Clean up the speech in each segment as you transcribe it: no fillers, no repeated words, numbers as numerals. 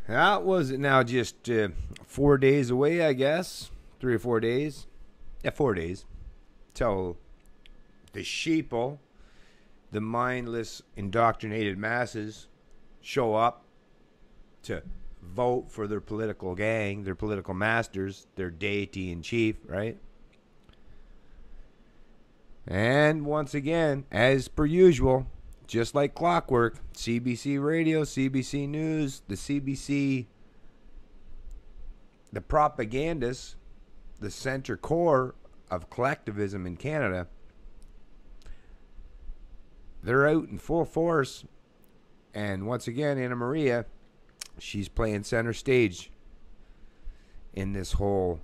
That was now just 4 days away, I guess. 3 or 4 days. Yeah, 4 days. Till the sheeple, the mindless, indoctrinated masses show up to vote for their political gang, their political masters, their deity in chief, right? And once again, as per usual, just like clockwork, CBC Radio, CBC News, the CBC, the propagandists, the center core of collectivism in Canada, they're out in full force. And once again, Anna Maria, she's playing center stage in this whole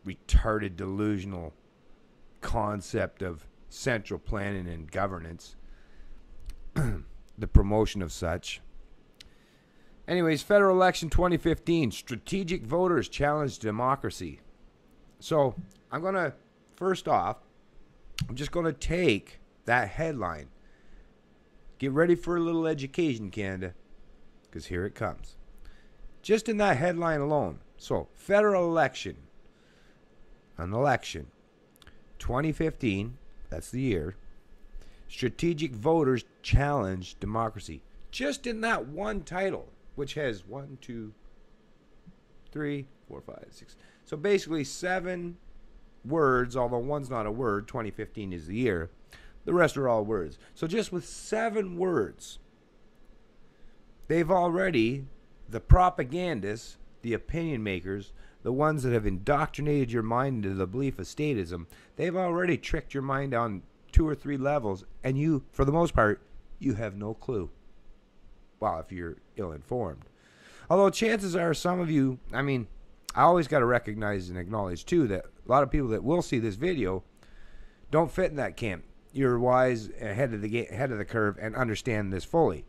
retarded, delusional concept of central planning and governance, the promotion of such. Anyways, federal election 2015, strategic voters challenge democracy. So I'm going to, first off, I'm just going to take that headline. Get ready for a little education, Canada, because here it comes. Just in that headline alone. So, federal election, an election, 2015, that's the year. Strategic voters challenge democracy. Just in that one title, which has 1, 2, 3, 4, 5, 6. So basically 7 words, although one's not a word. 2015 is the year. The rest are all words. So just with 7 words, they've already, the propagandists, the opinion makers, the ones that have indoctrinated your mind into the belief of statism, they've already tricked your mind on 2 or 3 levels, and you, for the most part, you have no clue. Well, if you're ill-informed. Although chances are some of you, I mean, I always got to recognize and acknowledge, too, that a lot of people that will see this video don't fit in that camp. You're wise, ahead of the curve, and understand this fully.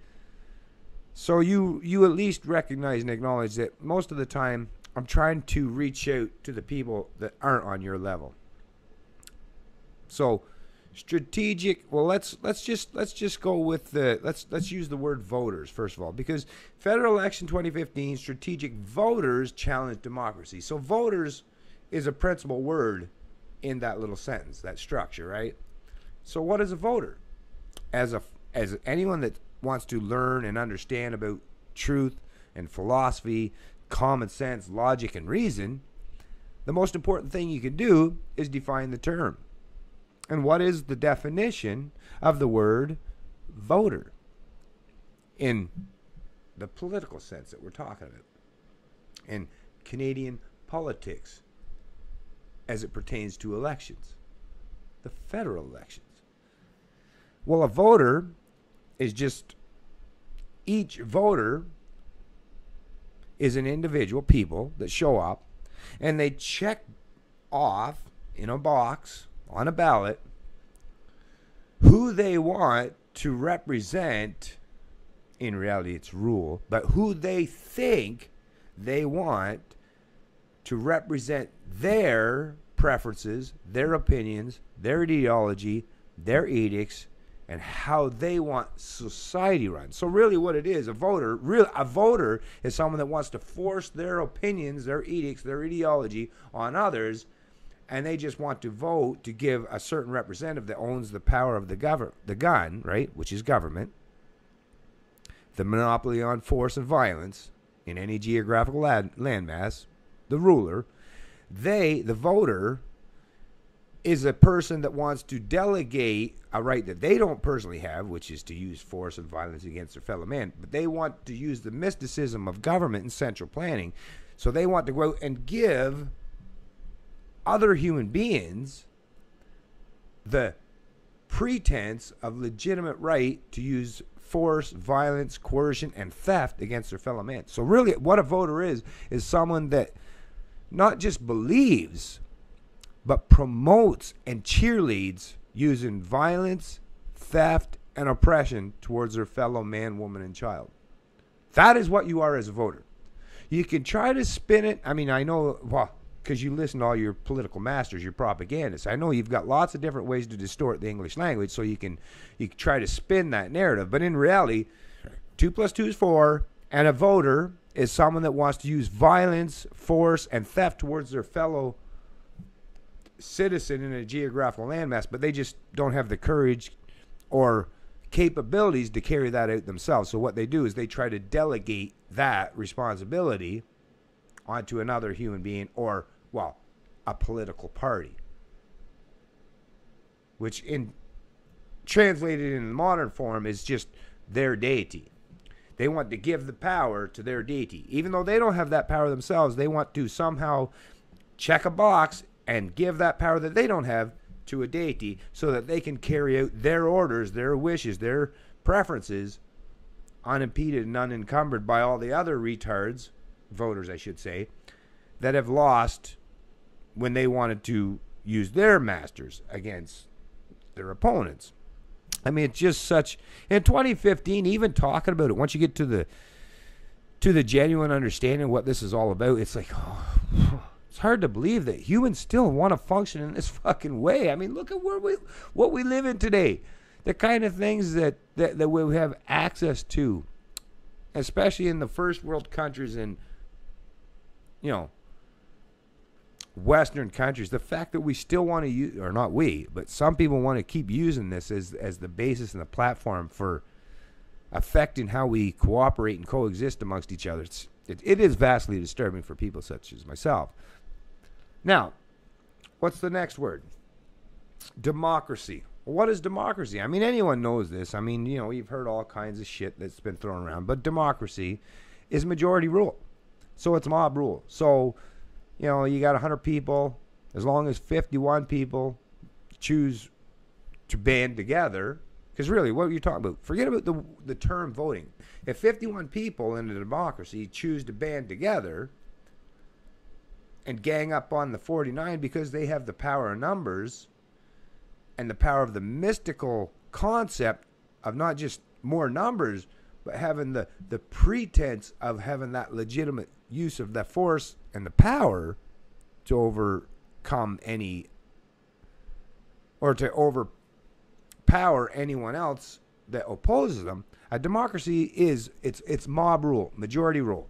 So you at least recognize and acknowledge that most of the time, I'm trying to reach out to the people that aren't on your level. So, strategic. Well, let's just go with the let's use the word voters first of all, because federal election 2015, strategic voters challenge democracy. So, voters is a principal word in that little sentence, that structure, right? So, what is a voter? As anyone that wants to learn and understand about truth and philosophy, common sense, logic, and reason, the most important thing you can do is define the term. And what is the definition of the word voter in the political sense that we're talking about, in Canadian politics as it pertains to elections, the federal elections? Well, a voter is just, each voter is an individual, people that show up, and they check off in a box on a ballot who they want to represent. In reality, it's rule, but who they think they want to represent their preferences, their opinions, their ideology, their edicts, and how they want society run. So really what it is, a voter is someone that wants to force their opinions, their edicts, their ideology on others, and they just want to vote to give a certain representative that owns the power of the gun, right, which is government, the monopoly on force and violence in any geographical landmass, the ruler. The voter, is a person that wants to delegate a right that they don't personally have, which is to use force and violence against their fellow man, but they want to use the mysticism of government and central planning. So they want to go out and give other human beings the pretense of legitimate right to use force, violence, coercion, and theft against their fellow man. So really what a voter is someone that not just believes, but promotes and cheerleads using violence, theft, and oppression towards their fellow man, woman, and child. That is what you are as a voter. You can try to spin it. I mean, I know, well, because you listen to all your political masters, your propagandists. I know you've got lots of different ways to distort the English language, so you can try to spin that narrative. But in reality, 2 plus 2 is 4, and a voter is someone that wants to use violence, force, and theft towards their fellow citizen in a geographical landmass, but they just don't have the courage or capabilities to carry that out themselves. So what they do is they try to delegate that responsibility onto another human being or, well, a political party, which in translated in modern form is just their deity. They want to give the power to their deity. Even though they don't have that power themselves, they want to somehow check a box and give that power that they don't have to a deity so that they can carry out their orders, their wishes, their preferences unimpeded and unencumbered by all the other retards, voters I should say, that have lost when they wanted to use their masters against their opponents. I mean, it's just such, in 2015, even talking about it, once you get to the genuine understanding of what this is all about, it's like, oh, it's hard to believe that humans still want to function in this fucking way. I mean, look at what we live in today. The kind of things that we have access to, especially in the first world countries and, you know, Western countries, the fact that we still want to use, or not we, but some people want to keep using this as the basis and the platform for affecting how we cooperate and coexist amongst each other. It is vastly disturbing for people such as myself. Now, what's the next word? Democracy. Well, what is democracy? I mean, anyone knows this. I mean, you know, you've heard all kinds of shit that's been thrown around, but democracy is majority rule. So it's mob rule. So, you know, you got 100 people, as long as 51 people choose to band together, because really, what are you talking about? Forget about the term voting. If 51 people in a democracy choose to band together and gang up on the 49 because they have the power of numbers and the power of the mystical concept of not just more numbers, but having the pretense of having that legitimate use of that force and the power to overcome any, or to overpower anyone else that opposes them. A democracy is, it's mob rule, majority rule.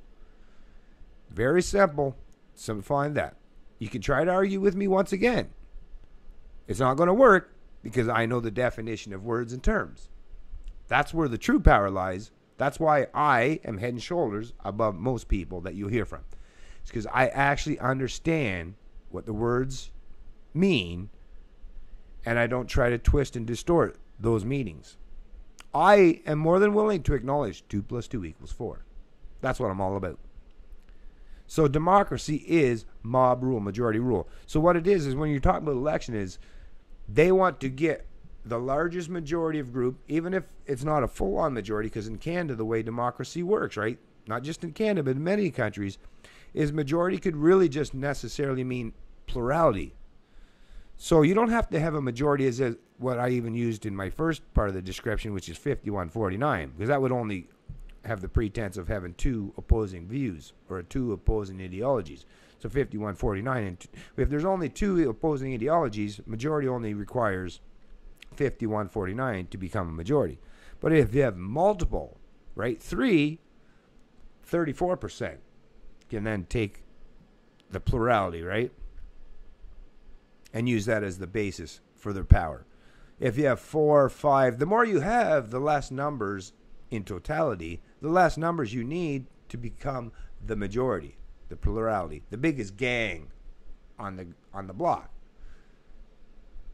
Very simple. Simplifying that. You can try to argue with me once again. It's not going to work because I know the definition of words and terms. That's where the true power lies. That's why I am head and shoulders above most people that you hear from. It's because I actually understand what the words mean, and I don't try to twist and distort those meanings. I am more than willing to acknowledge 2 plus 2 equals 4. That's what I'm all about. So democracy is mob rule, majority rule. So what it is when you're talking about election is they want to get the largest majority of group, even if it's not a full-on majority, because in Canada, the way democracy works, right? Not just in Canada, but in many countries, is majority could really just necessarily mean plurality. So you don't have to have a majority as what I even used in my first part of the description, which is 51-49, because that would only have the pretense of having two opposing views or two opposing ideologies. So 51-49, and if there's only two opposing ideologies, majority only requires 51-49 to become a majority. But if you have multiple, right, 34% can then take the plurality, right, and use that as the basis for their power. If you have 4 or 5, the more you have, the less numbers in totality, the less numbers you need to become the majority, the plurality, the biggest gang on the block.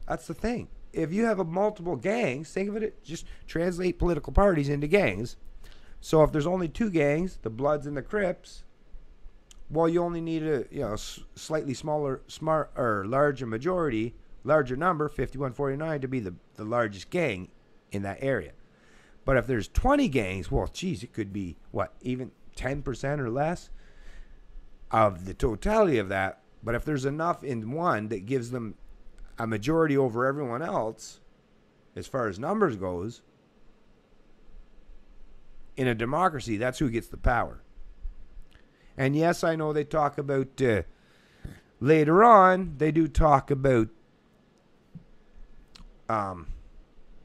That's the thing. If you have multiple gangs, think of it, just translate political parties into gangs. So if there's only 2 gangs, the Bloods and the Crips, well, you only need a slightly smaller, larger majority, larger number, 51-49, to be the largest gang in that area. But if there's 20 gangs, well, geez, it could be, even 10% or less of the totality of that. But if there's enough in one that gives them a majority over everyone else, as far as numbers goes, in a democracy, that's who gets the power. And yes, I know they talk about, later on, they do talk about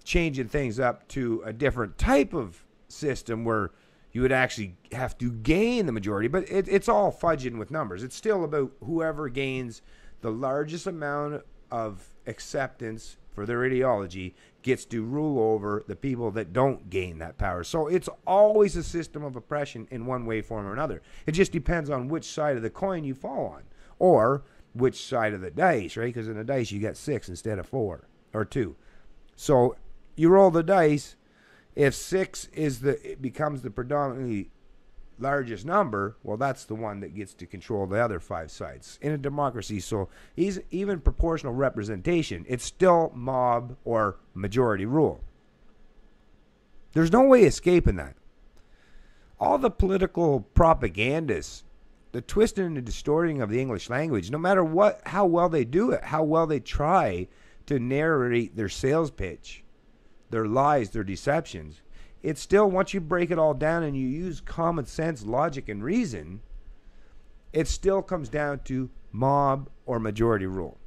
changing things up to a different type of system where You would actually have to gain the majority, but it's all fudging with numbers. It's still about whoever gains the largest amount of acceptance for their ideology gets to rule over the people that don't gain that power. So it's always a system of oppression in one way, form, or another. It just depends on which side of the coin you fall on, or which side of the dice, right? Because in the dice you got 6 instead of 4 or 2. So you roll the dice. If 6 it becomes the predominantly largest number, well, that's the one that gets to control the other 5 sides in a democracy. So even proportional representation, it's still mob or majority rule. There's no way escaping that. All the political propagandists, the twisting and the distorting of the English language, no matter how well they do it, how well they try to narrate their sales pitch, their lies, their deceptions, it's still, once you break it all down and you use common sense, logic, and reason, it still comes down to mob or majority rule.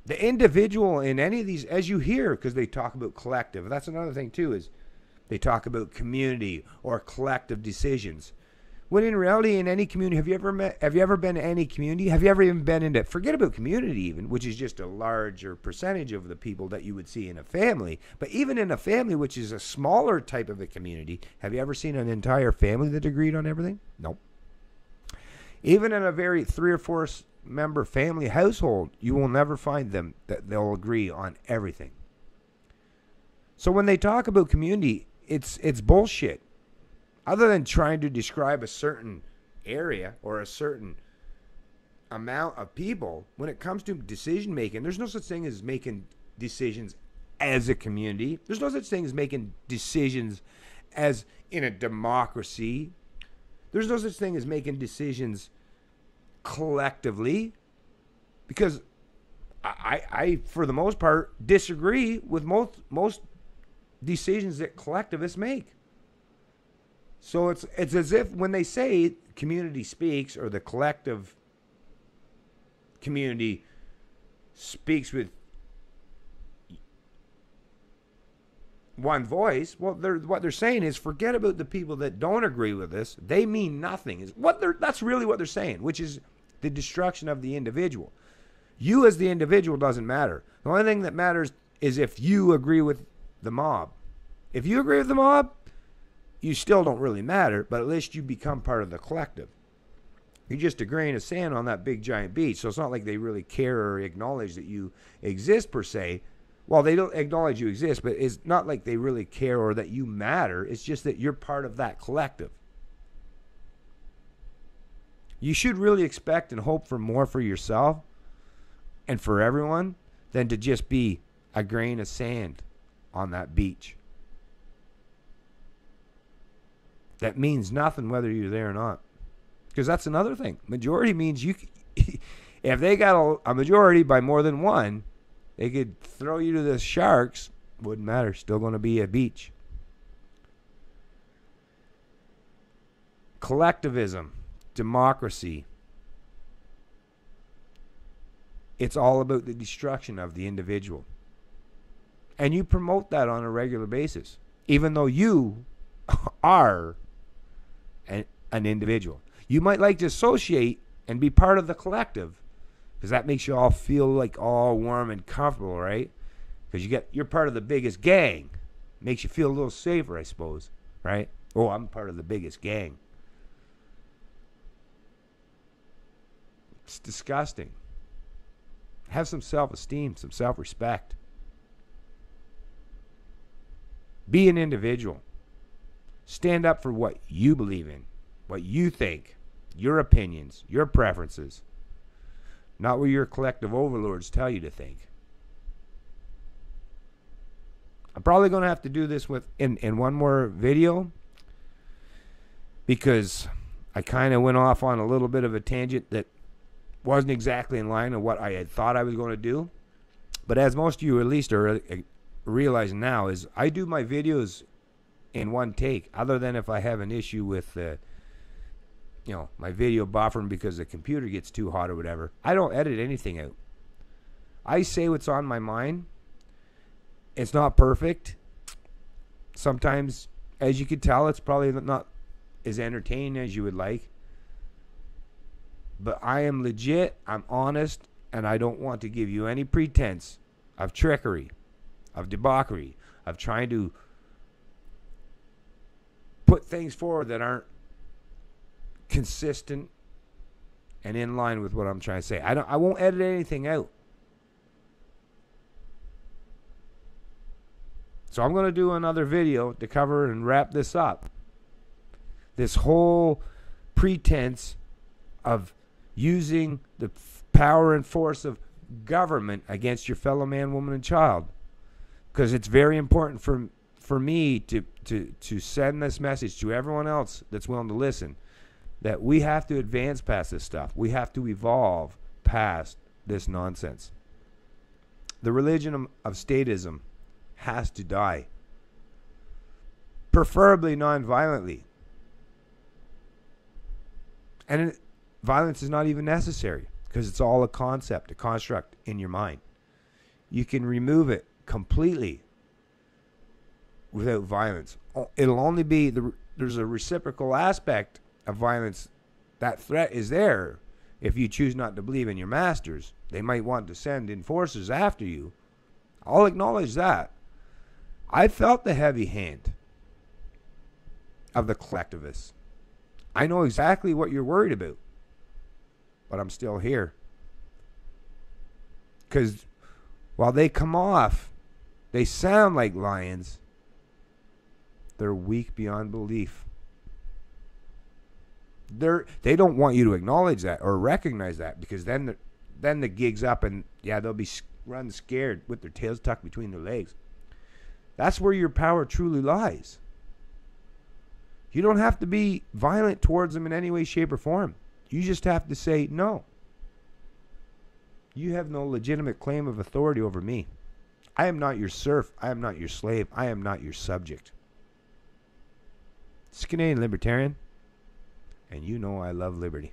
The individual in any of these, as you hear, because they talk about collective, that's another thing too, is they talk about community or collective decisions. When in reality, in any community, have you ever been to any community? Have you ever even been into, forget about community even, which is just a larger percentage of the people that you would see in a family. But even in a family, which is a smaller type of a community, have you ever seen an entire family that agreed on everything? Nope. Even in a very 3 or 4 member family household, you will never find them that they'll agree on everything. So when they talk about community, it's bullshit. Other than trying to describe a certain area or a certain amount of people, when it comes to decision making, there's no such thing as making decisions as a community. There's no such thing as making decisions as in a democracy. There's no such thing as making decisions collectively, because I for the most part, disagree with most decisions that collectivists make. So it's as if when they say community speaks, or the collective community speaks with one voice, well, what they're saying is, forget about the people that don't agree with this. They mean nothing. That's really what they're saying, which is the destruction of the individual. You as the individual doesn't matter. The only thing that matters is if you agree with the mob. If you agree with the mob, you still don't really matter, but at least you become part of the collective. You're just a grain of sand on that big giant beach, so it's not like they really care or acknowledge that you exist per se. Well, they don't acknowledge you exist, but it's not like they really care or that you matter. It's just that you're part of that collective. You should really expect and hope for more for yourself and for everyone than to just be a grain of sand on that beach. That means nothing whether you're there or not. Because that's another thing. Majority means if they got a majority by more than one, they could throw you to the sharks. Wouldn't matter. Still going to be a beach. Collectivism, democracy. It's all about the destruction of the individual. And you promote that on a regular basis, even though you are an individual. You might like to associate and be part of the collective, because that makes you all feel like all warm and comfortable, right? Because you're part of the biggest gang. Makes you feel a little safer, I suppose, right? Oh, I'm part of the biggest gang. It's disgusting. Have some self-esteem, some self-respect. Be an individual. Stand up for what you believe in, what you think, your opinions, your preferences, not what your collective overlords tell you to think. I'm probably going to have to do this in one more video, because I kind of went off on a little bit of a tangent that wasn't exactly in line with what I had thought I was going to do. But as most of you at least are realizing now, is I do my videos in one take, other than if I have an issue with my video buffering because the computer gets too hot or whatever. I don't edit anything out. I say what's on my mind. It's not perfect. Sometimes as you can tell, it's probably not as entertaining as you would like. But I am legit, I'm honest, and I don't want to give you any pretense of trickery, of debauchery, of trying to put things forward that aren't consistent and in line with what I'm trying to say. I won't edit anything out. So I'm going to do another video to cover and wrap this up. This whole pretense of using the power and force of government against your fellow man, woman, and child. Because it's very important for me to send this message to everyone else that's willing to listen, that we have to advance past this stuff. We have to evolve past this nonsense. The religion of statism has to die. Preferably non-violently. And violence is not even necessary because it's all a concept, a construct in your mind. You can remove it completely without violence. It'll only be, there's a reciprocal aspect of violence. That threat is there if you choose not to believe in your masters. They might want to send in forces after you. I'll acknowledge that. I felt the heavy hand of the collectivists. I know exactly what you're worried about, but I'm still here. Because while they come off, they sound like lions, they're weak beyond belief. They don't want you to acknowledge that or recognize that, because then the gig's up and yeah, they'll be run scared with their tails tucked between their legs. That's where your power truly lies. You don't have to be violent towards them in any way, shape, or form. You just have to say no. You have no legitimate claim of authority over me. I am not your serf. I am not your slave. I am not your subject. It's Canadian Libertarian, and you know I love liberty.